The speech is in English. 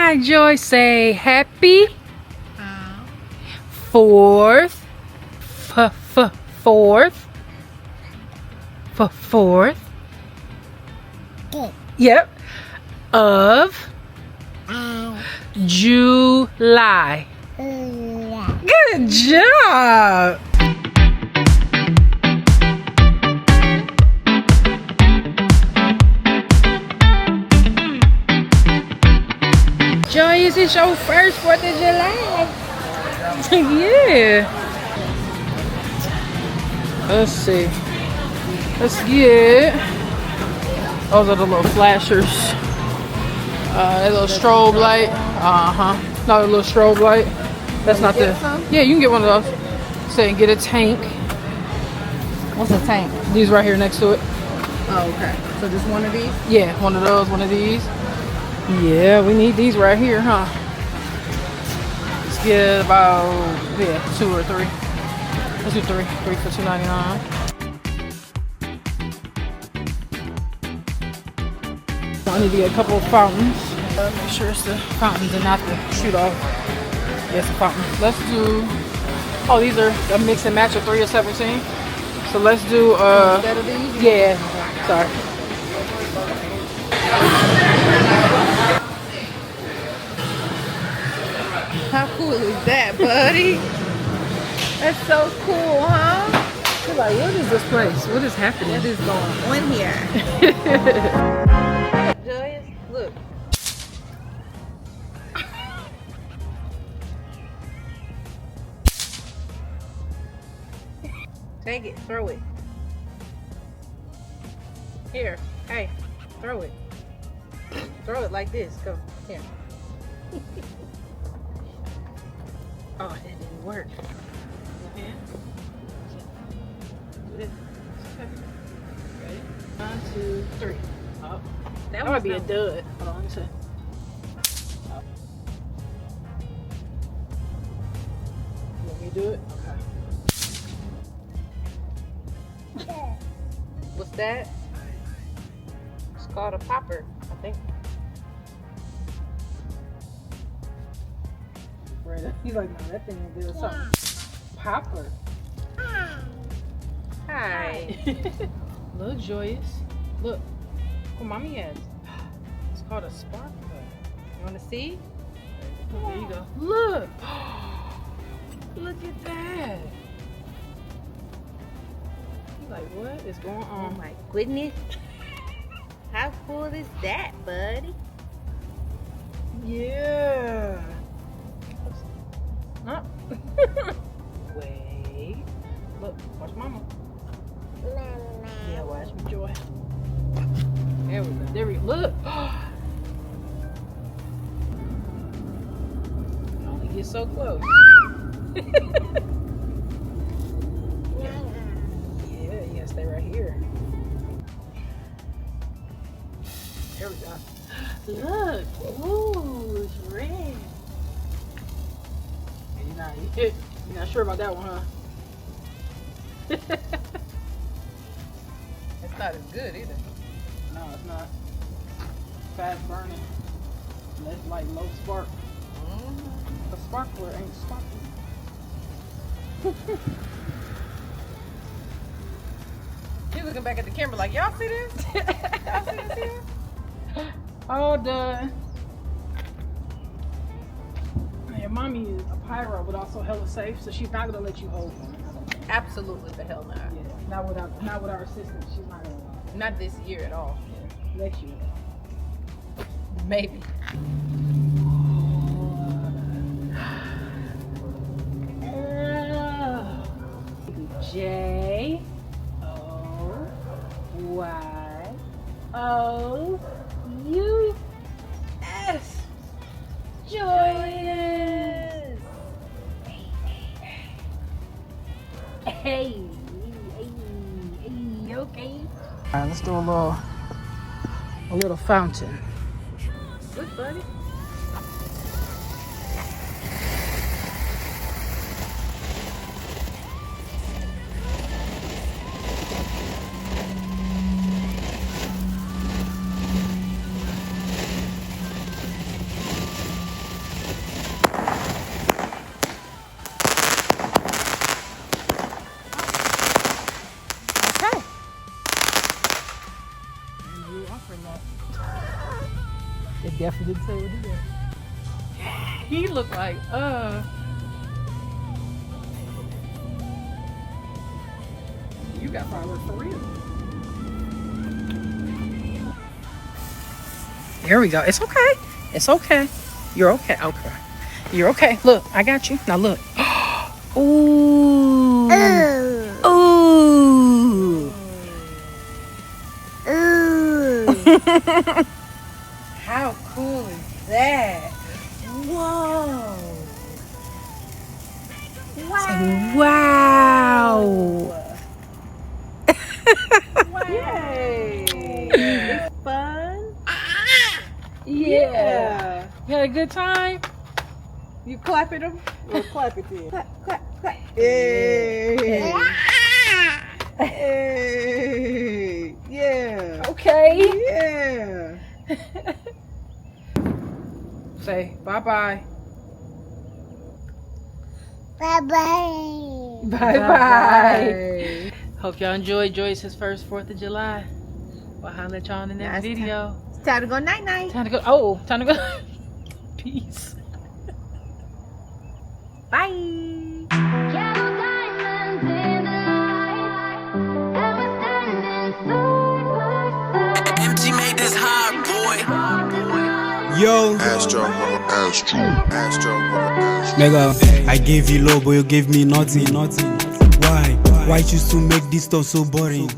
Hi, Joy. Say happy 4th. Fourth. Yep. Of July. Good job. Joyous, it's your first 4th of July. Yeah. Let's see. Let's get. Those are the little flashers. That little strobe light. No, a little strobe light. That's not the. Yeah, you can get one of those. Say, get a tank. What's a tank? These right here next to it. Oh, okay. So just one of these? Yeah, one of those, one of these. Yeah, we need these right here, huh? Let's get about 2 or 3. Let's do 3. 3 for $2.99. I need to get a couple of fountains. Make sure it's the fountains and not the shoot off. Yes, the fountains. Let's do. Oh, these are a mix and match of 3 or 17. So let's do. Instead of these? Yeah. Sorry. How cool is that, buddy? That's so cool, huh? You're like, what is this place? What is happening? What is going on here? Joyous, look. Take it, throw it. Here, hey, throw it. Throw it like this. Go, here. Oh, that didn't work. Okay. Ready? 1, 2, 3. Oh, that might be a dud. Hold on, let me see. Oh. You want me to do it? Okay. What's that? It's called a popper, I think. He's like, no, that thing ain't good. Something. Popper. Hi. Look, Joyous. Look. What mommy has. It's called a spark plug. You want to see? There you go. Look. Look at that. He's like, what is going on? Oh my goodness. How cool is that, buddy? Yeah. Huh? Wait. Look, watch mama. Yeah, watch me, Joy. There we go. There we go. Look. You only get so close. Yeah, you gotta stay right here. There we go. Look. Ooh, it's red. You're not sure about that one, huh? It's not as good either. No, it's not. Fast burning. Less like low spark. The sparkler ain't sparkling. She's looking back at the camera like, y'all see this? Y'all see this here? All done. Your mommy is a pyro, but also hella safe, so she's not gonna let you hold one. Absolutely the hell not. Yeah, not with our assistance. She's not gonna. Not this year at all. Yeah, next year. Maybe. J O Y O U S. Joyous. Hey, okay. All right, let's do a little fountain. Look, buddy. definitely didn't say what he got. He looked like, You got fireworks for real. Here we go. It's okay. It's okay. You're okay. Okay. You're okay. Look, I got you. Now look. Ooh. Ooh. Ooh. How cool is that? Whoa. Wow. Yay. It's fun. Yeah. You had a good time? You clapping them? Or clap it then. Clap, clap, clap. Hey. Hey. Yeah. Okay. Yeah. Say bye-bye. Bye-bye. Bye-bye. Hope y'all enjoyed Joyce's first 4th of July. We'll holler at y'all in the next video. It's time to go night-night. Time to go. Oh, time to go. Peace. Bye. Yellow diamonds in the light, and we're standing side by side. MG made this hot boy. Yo, Astro. nigga, I gave you love, but you gave me nothing. Why? Why choose to make this stuff so boring?